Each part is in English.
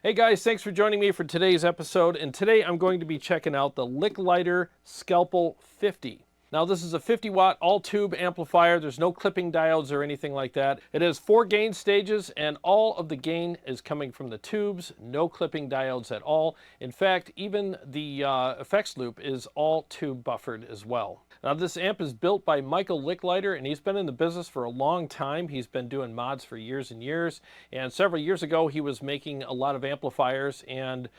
Hey guys, thanks for joining me for today's episode, and today I'm going to be checking out the Lickliter Scalpel 50. Now this is a 50 watt all tube amplifier. There's no clipping diodes or anything like that. It has 4 gain stages and all of the gain is coming from the tubes, no clipping diodes at all. In fact, even the effects loop is all tube buffered as well. Now this amp is built by Michael Lickliter, and he's been in the business for a long time. He's been doing mods for years and years, and several years ago he was making a lot of amplifiers, and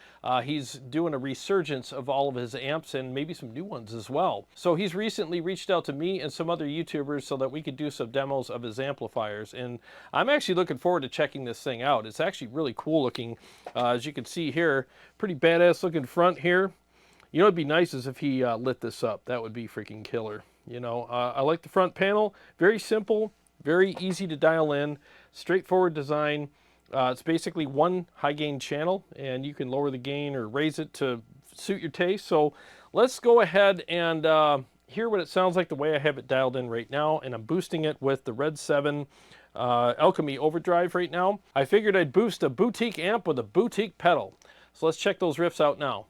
he's doing a resurgence of all of his amps and maybe some new ones as well. So he's recently reached out to me and some other YouTubers so that we could do some demos of his amplifiers, and I'm actually looking forward to checking this thing out. It's actually really cool looking. As you can see here, pretty badass looking front here. You know, it'd be nice is if he lit this up. That would be freaking killer. You know, I like the front panel. Very simple, very easy to dial in, straightforward design. It's basically one high gain channel, and you can lower the gain or raise it to suit your taste. So let's go ahead and hear what it sounds like the way I have it dialed in right now, and I'm boosting it with the Red 7 Alchemy Overdrive right now. I figured I'd boost a boutique amp with a boutique pedal. So let's check those riffs out now.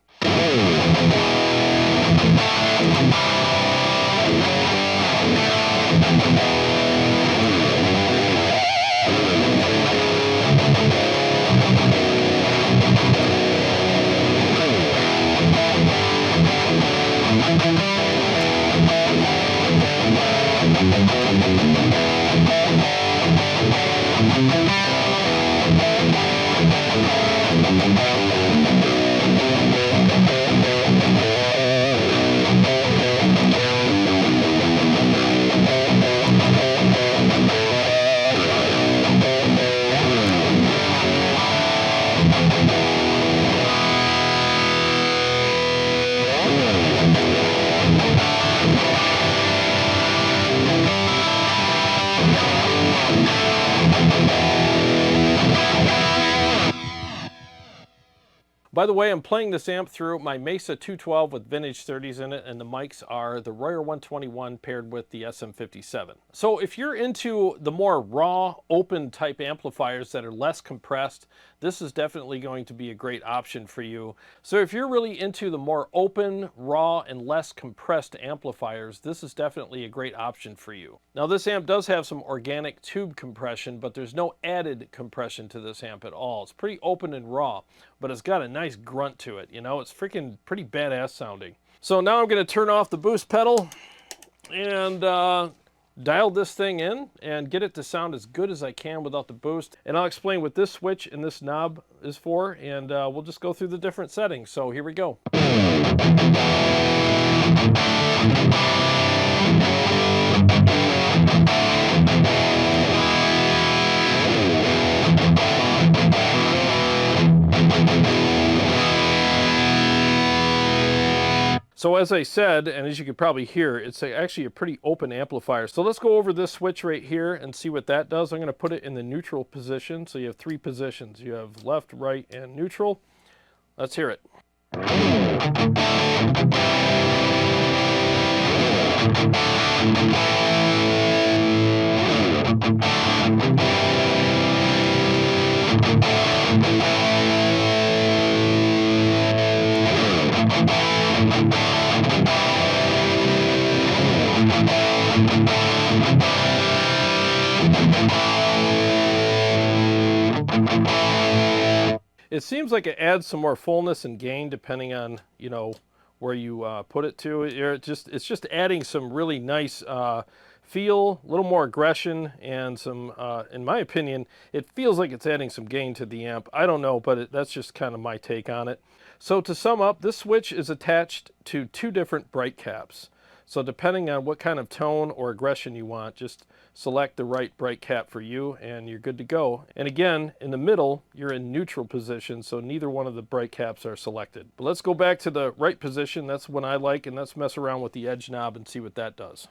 By the way, I'm playing this amp through my Mesa 212 with vintage 30s in it, and the mics are the Royer 121 paired with the SM57. So if you're into the more raw, open type amplifiers that are less compressed, this is definitely going to be a great option for you. So if you're really into the more open, raw, and less compressed amplifiers, this is definitely a great option for you. Now this amp does have some organic tube compression, but there's no added compression to this amp at all. It's pretty open and raw, but it's got a nice grunt to it. You know, it's freaking pretty badass sounding. So now I'm going to turn off the boost pedal and dial this thing in and get it to sound as good as I can without the boost. And I'll explain what this switch and this knob is for, and we'll just go through the different settings. So here we go. So as I said, and as you can probably hear, it's actually a pretty open amplifier. So let's go over this switch right here and see what that does. I'm going to put it in the neutral position. So you have 3 positions. You have left, right, and neutral. Let's hear it. It seems like it adds some more fullness and gain depending on, you know, where you put it to. It's just adding some really nice feel, a little more aggression, and some, in my opinion, it feels like it's adding some gain to the amp. I don't know, but that's just kind of my take on it. So to sum up, this switch is attached to 2 different bright caps. So depending on what kind of tone or aggression you want, just select the right bright cap for you and you're good to go. And again, in the middle, you're in neutral position, so neither one of the bright caps are selected. But let's go back to the right position. That's what I like, and let's mess around with the edge knob and see what that does.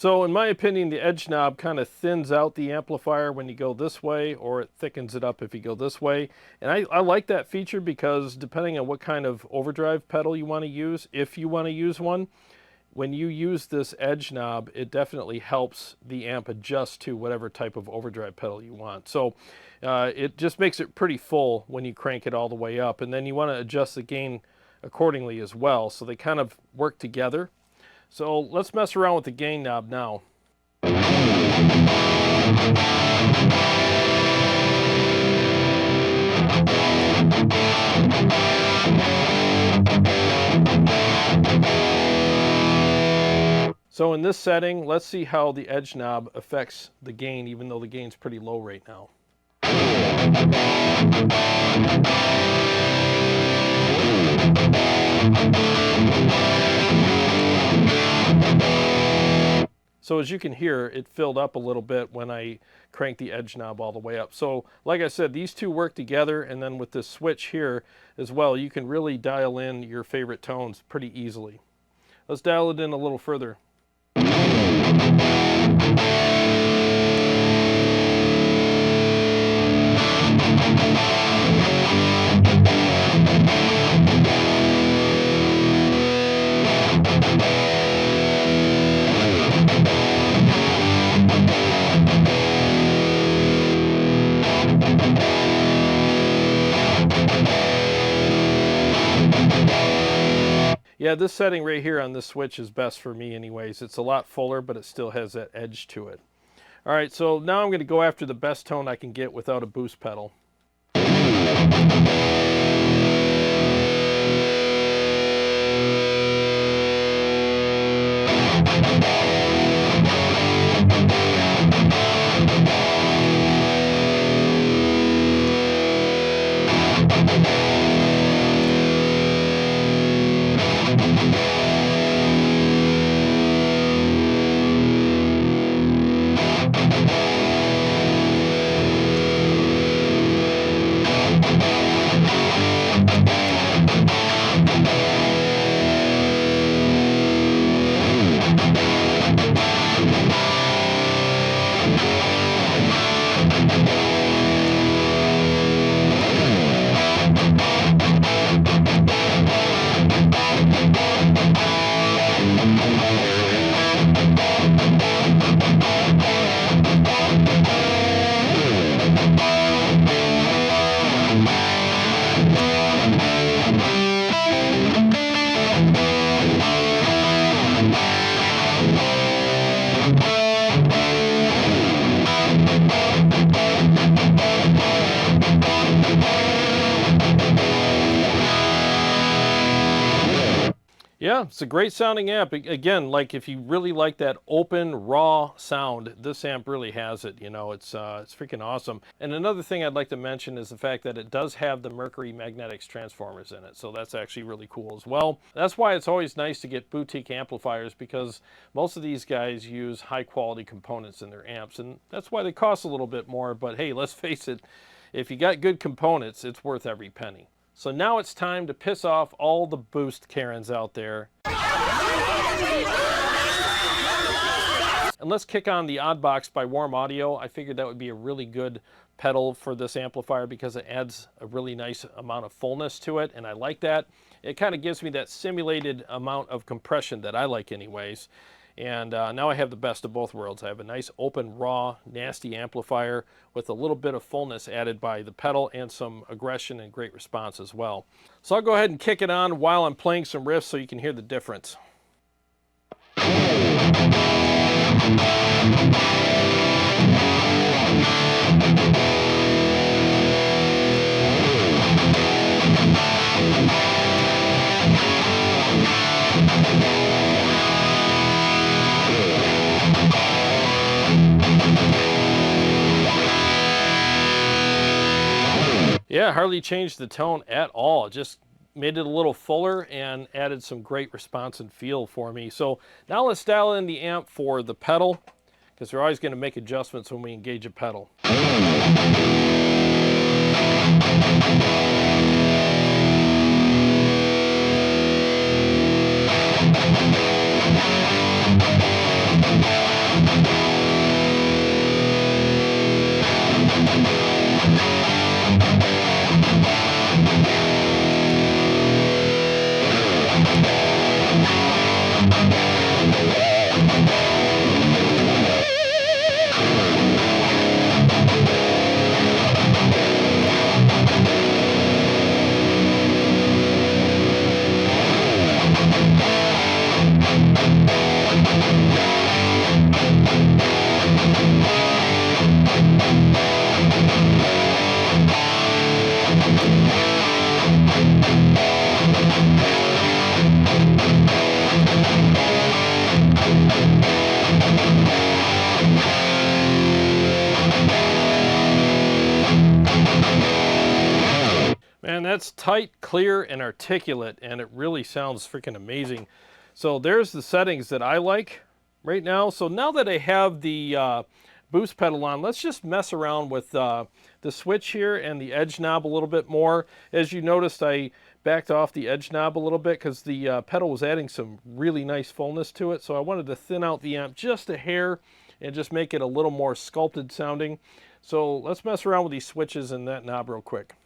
So in my opinion, the edge knob kind of thins out the amplifier when you go this way, or it thickens it up if you go this way. And I like that feature because depending on what kind of overdrive pedal you want to use, if you want to use one, when you use this edge knob, it definitely helps the amp adjust to whatever type of overdrive pedal you want. So it just makes it pretty full when you crank it all the way up. And then you want to adjust the gain accordingly as well. So they kind of work together. So let's mess around with the gain knob now. So in this setting, let's see how the edge knob affects the gain, even though the gain's pretty low right now. So as you can hear, it filled up a little bit when I cranked the edge knob all the way up. So like I said, these two work together, and then with this switch here as well, you can really dial in your favorite tones pretty easily. Let's dial it in a little further. Yeah, this setting right here on this switch is best for me anyways. It's a lot fuller, but it still has that edge to it. All right, so now I'm going to go after the best tone I can get without a boost pedal. Yeah, it's a great sounding amp. Again, like if you really like that open, raw sound, this amp really has it. You know, it's freaking awesome. And another thing I'd like to mention is the fact that it does have the Mercury magnetics transformers in it. So that's actually really cool as well. That's why it's always nice to get boutique amplifiers, because most of these guys use high quality components in their amps. And that's why they cost a little bit more. But hey, let's face it, if you got good components, it's worth every penny. So now it's time to piss off all the boost Karens out there. And let's kick on the Oddbox by Warm Audio. I figured that would be a really good pedal for this amplifier because it adds a really nice amount of fullness to it, and I like that. It kind of gives me that simulated amount of compression that I like anyways. And now I have the best of both worlds. I have a nice open, raw, nasty amplifier with a little bit of fullness added by the pedal and some aggression and great response as well. So I'll go ahead and kick it on while I'm playing some riffs so you can hear the difference. Yeah, hardly changed the tone at all. Just made it a little fuller and added some great response and feel for me. So now let's dial in the amp for the pedal, because we're always going to make adjustments when we engage a pedal. Man, that's tight, clear, and articulate, and it really sounds freaking amazing. So there's the settings that I like right now. So now that I have the boost pedal on, let's just mess around with the switch here and the edge knob a little bit more. As you noticed, I backed off the edge knob a little bit because the pedal was adding some really nice fullness to it. So I wanted to thin out the amp just a hair and just make it a little more sculpted sounding. So let's mess around with these switches and that knob real quick.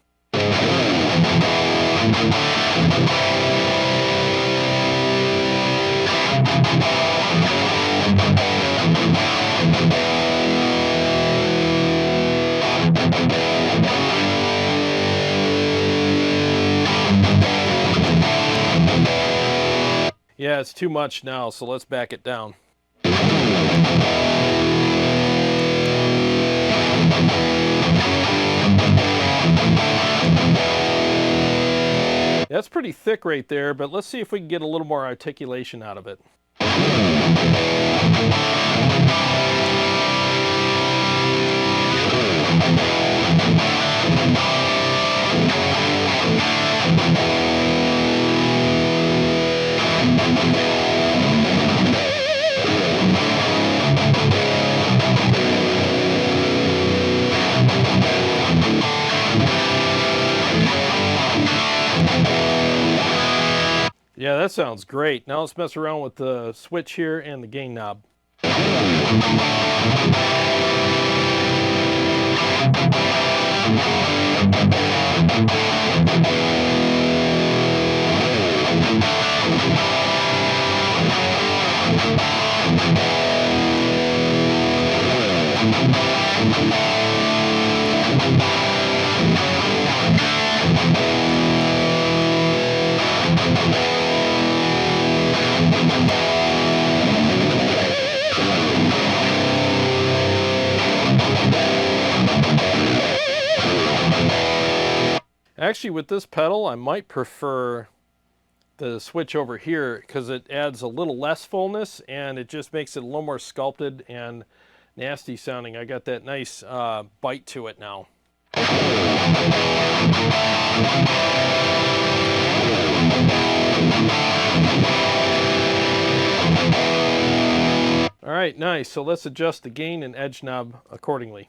Yeah, it's too much now, so let's back it down. That's pretty thick right there, but let's see if we can get a little more articulation out of it. Yeah, that sounds great. Now let's mess around with the switch here and the gain knob. Actually, with this pedal, I might prefer the switch over here because it adds a little less fullness and it just makes it a little more sculpted and nasty sounding. I got that nice bite to it now. All right, nice. So let's adjust the gain and edge knob accordingly.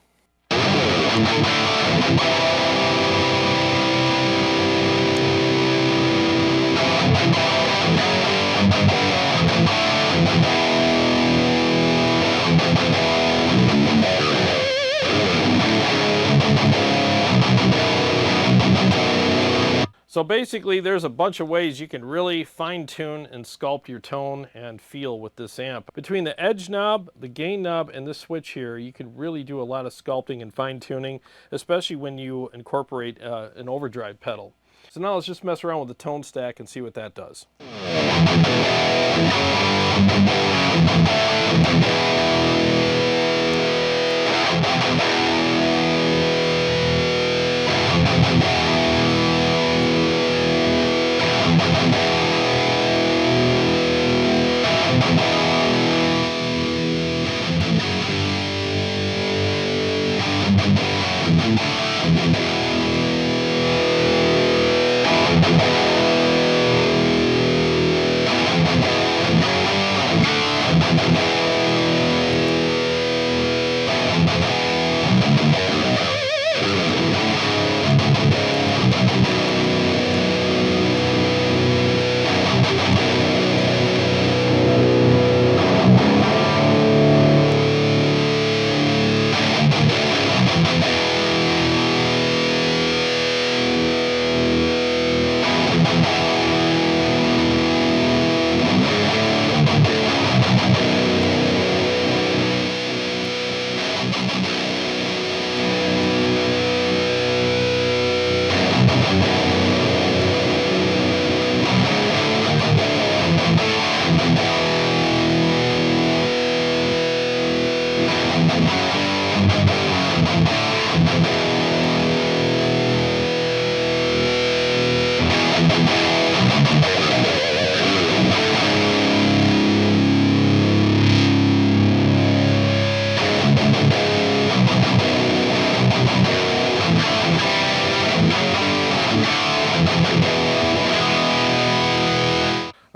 So basically, there's a bunch of ways you can really fine-tune and sculpt your tone and feel with this amp. Between the edge knob, the gain knob, and this switch here, you can really do a lot of sculpting and fine-tuning, especially when you incorporate an overdrive pedal. So now let's just mess around with the tone stack and see what that does.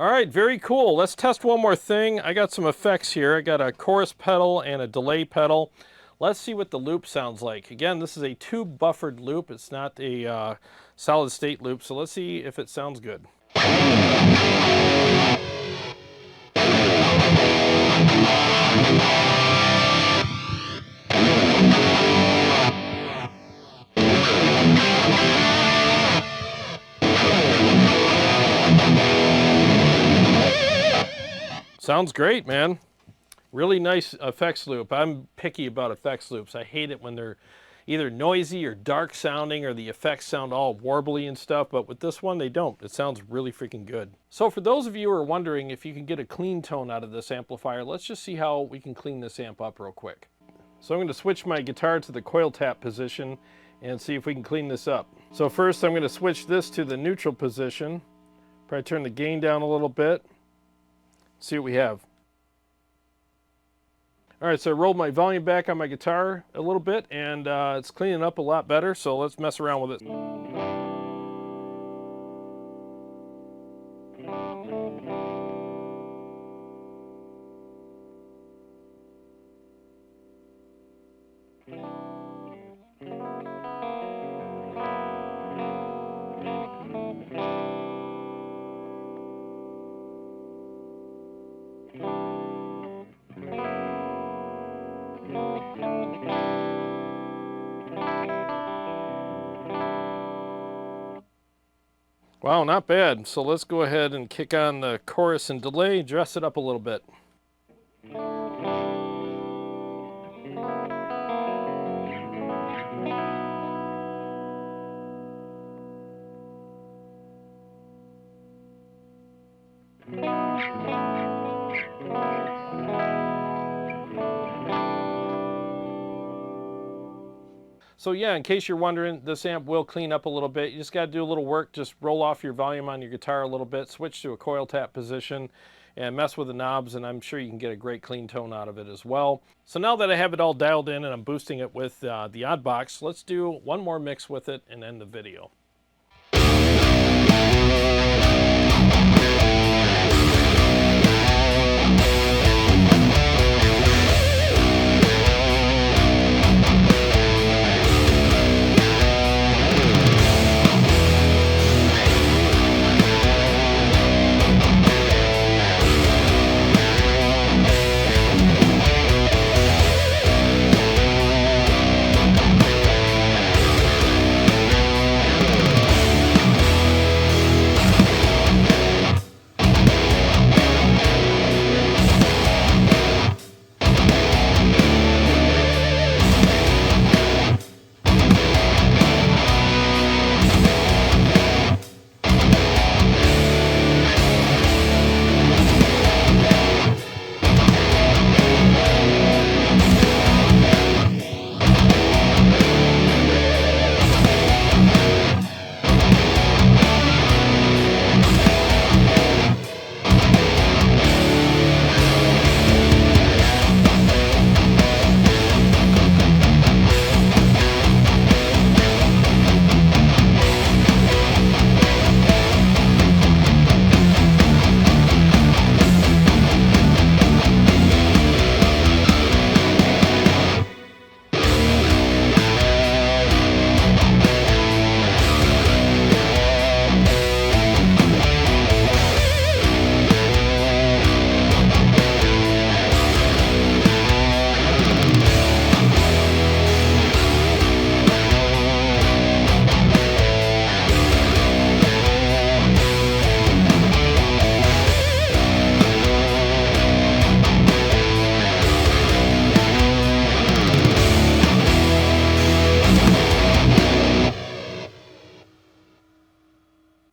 All right, very cool. Let's test one more thing. I got some effects here. I got a chorus pedal and a delay pedal. Let's see what the loop sounds like. Again, this is a tube buffered loop. It's not a solid state loop, so let's see if it sounds good. Sounds great, man. Really nice effects loop. I'm picky about effects loops. I hate it when they're either noisy or dark sounding or the effects sound all warbly and stuff, but with this one, they don't. It sounds really freaking good. So for those of you who are wondering if you can get a clean tone out of this amplifier, let's just see how we can clean this amp up real quick. So I'm going to switch my guitar to the coil tap position and see if we can clean this up. So first I'm going to switch this to the neutral position. Probably turn the gain down a little bit. See what we have. All right, so I rolled my volume back on my guitar a little bit, and it's cleaning up a lot better, so let's mess around with it. Wow, not bad. So let's go ahead and kick on the chorus and delay, dress it up a little bit. So yeah, in case you're wondering, this amp will clean up a little bit. You just got to do a little work. Just roll off your volume on your guitar a little bit, switch to a coil tap position, and mess with the knobs, and I'm sure you can get a great clean tone out of it as well. So now that I have it all dialed in and I'm boosting it with the odd box, let's do one more mix with it and end the video.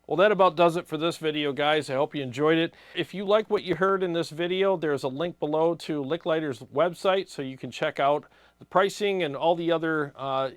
Well, that about does it for this video, guys. I hope you enjoyed it. If you like what you heard in this video, there's a link below to Lickliter's website, so you can check out the pricing and all the other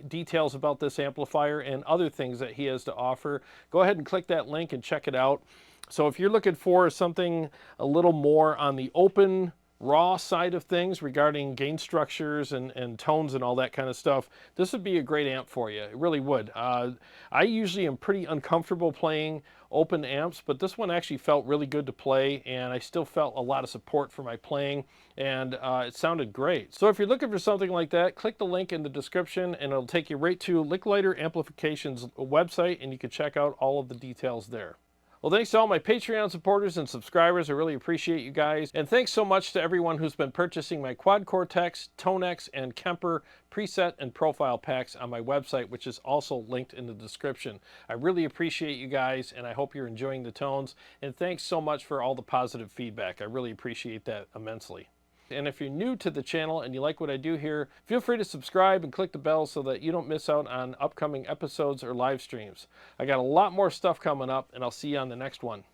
details about this amplifier and other things that he has to offer. Go ahead and click that link and check it out. So if you're looking for something a little more on the open raw side of things regarding gain structures and tones and all that kind of stuff, this would be a great amp for you. It really would. I usually am pretty uncomfortable playing open amps, but this one actually felt really good to play, and I still felt a lot of support for my playing, and it sounded great. So if you're looking for something like that, click the link in the description and it'll take you right to Lickliter Amplification's website, and you can check out all of the details there. Well, thanks to all my Patreon supporters and subscribers. I really appreciate you guys. And thanks so much to everyone who's been purchasing my Quad Cortex, ToneX, and KEMPER preset and profile packs on my website, which is also linked in the description. I really appreciate you guys, and I hope you're enjoying the tones. And thanks so much for all the positive feedback. I really appreciate that immensely. And if you're new to the channel and you like what I do here, feel free to subscribe and click the bell so that you don't miss out on upcoming episodes or live streams. I got a lot more stuff coming up, and I'll see you on the next one.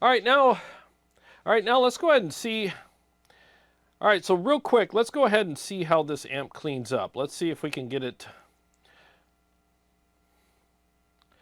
All right, now let's go ahead and see. All right, so real quick, let's go ahead and see how this amp cleans up. Let's see if we can get it